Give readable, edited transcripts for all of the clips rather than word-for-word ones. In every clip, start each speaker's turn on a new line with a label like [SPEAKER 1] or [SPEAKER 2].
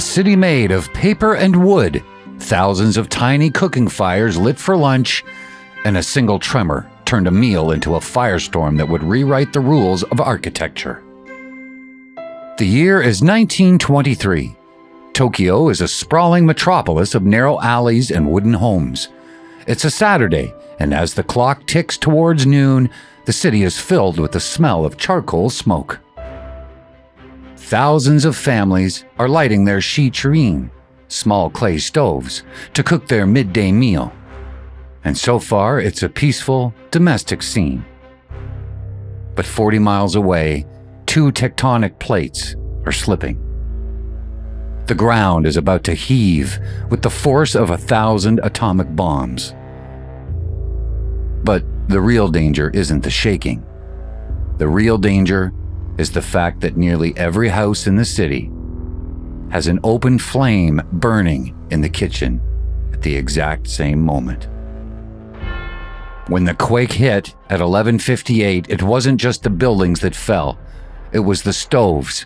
[SPEAKER 1] A city made of paper and wood, thousands of tiny cooking fires lit for lunch, and a single tremor turned a meal into a firestorm that would rewrite the rules of architecture. The year is 1923. Tokyo is a sprawling metropolis of narrow alleys and wooden homes. It's a Saturday, and as the clock ticks towards noon, the city is filled with the smell of charcoal smoke. Thousands of families are lighting their shichirin, small clay stoves, to cook their midday meal. And so far, it's a peaceful, domestic scene. But 40 miles away, two tectonic plates are slipping. The ground is about to heave with the force of 1,000 atomic bombs. But the real danger isn't the shaking. The real danger is the fact that nearly every house in the city has an open flame burning in the kitchen at the exact same moment. When the quake hit at 11:58, it wasn't just the buildings that fell, it was the stoves.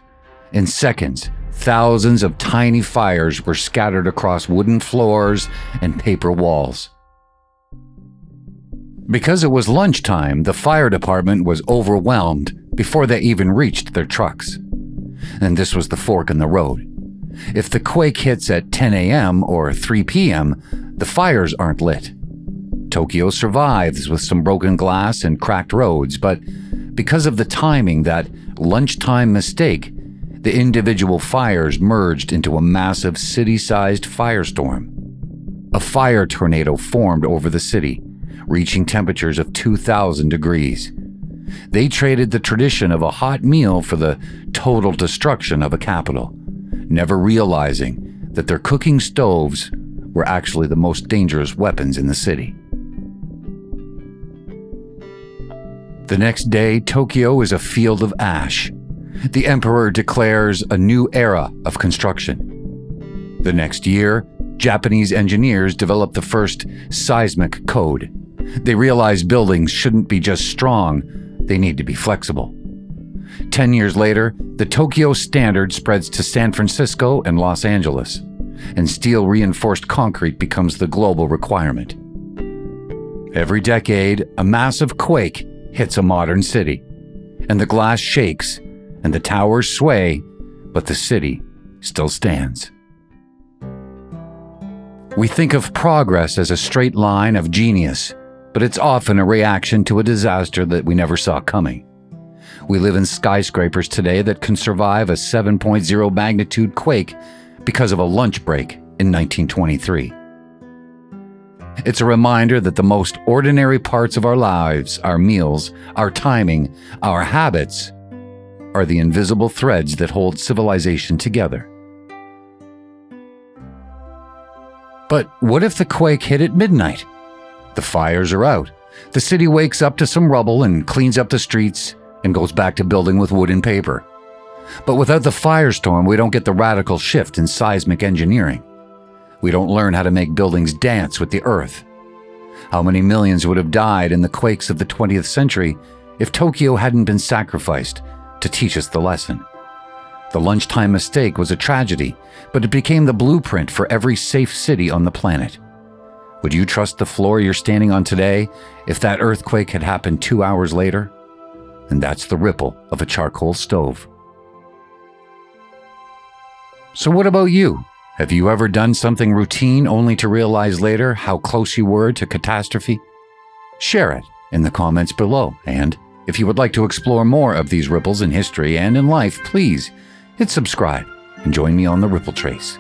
[SPEAKER 1] In seconds, thousands of tiny fires were scattered across wooden floors and paper walls. Because it was lunchtime, the fire department was overwhelmed before they even reached their trucks. And this was the fork in the road. If the quake hits at 10 a.m. or 3 p.m., the fires aren't lit. Tokyo survives with some broken glass and cracked roads, but because of the timing, that lunchtime mistake, the individual fires merged into a massive city-sized firestorm. A fire tornado formed over the city, reaching temperatures of 2,000 degrees. They traded the tradition of a hot meal for the total destruction of a capital, never realizing that their cooking stoves were actually the most dangerous weapons in the city. The next day, Tokyo is a field of ash. The emperor declares a new era of construction. The next year, Japanese engineers develop the first seismic code. They realize buildings shouldn't be just strong, they need to be flexible. 10 years later, the Tokyo standard spreads to San Francisco and Los Angeles, and steel-reinforced concrete becomes the global requirement. Every decade, a massive quake hits a modern city, and the glass shakes, and the towers sway, but the city still stands. We think of progress as a straight line of genius, but it's often a reaction to a disaster that we never saw coming. We live in skyscrapers today that can survive a 7.0 magnitude quake because of a lunch break in 1923. It's a reminder that the most ordinary parts of our lives, our meals, our timing, our habits, are the invisible threads that hold civilization together. But what if the quake hit at midnight? The fires are out. The city wakes up to some rubble and cleans up the streets and goes back to building with wood and paper. But without the firestorm, we don't get the radical shift in seismic engineering. We don't learn how to make buildings dance with the earth. How many millions would have died in the quakes of the 20th century if Tokyo hadn't been sacrificed to teach us the lesson? The lunchtime mistake was a tragedy, but it became the blueprint for every safe city on the planet. Would you trust the floor you're standing on today if that earthquake had happened 2 hours later? And that's the ripple of a charcoal stove. So what about you? Have you ever done something routine only to realize later how close you were to catastrophe? Share it in the comments below, and if you would like to explore more of these ripples in history and in life, please hit subscribe and join me on the Ripple Trace.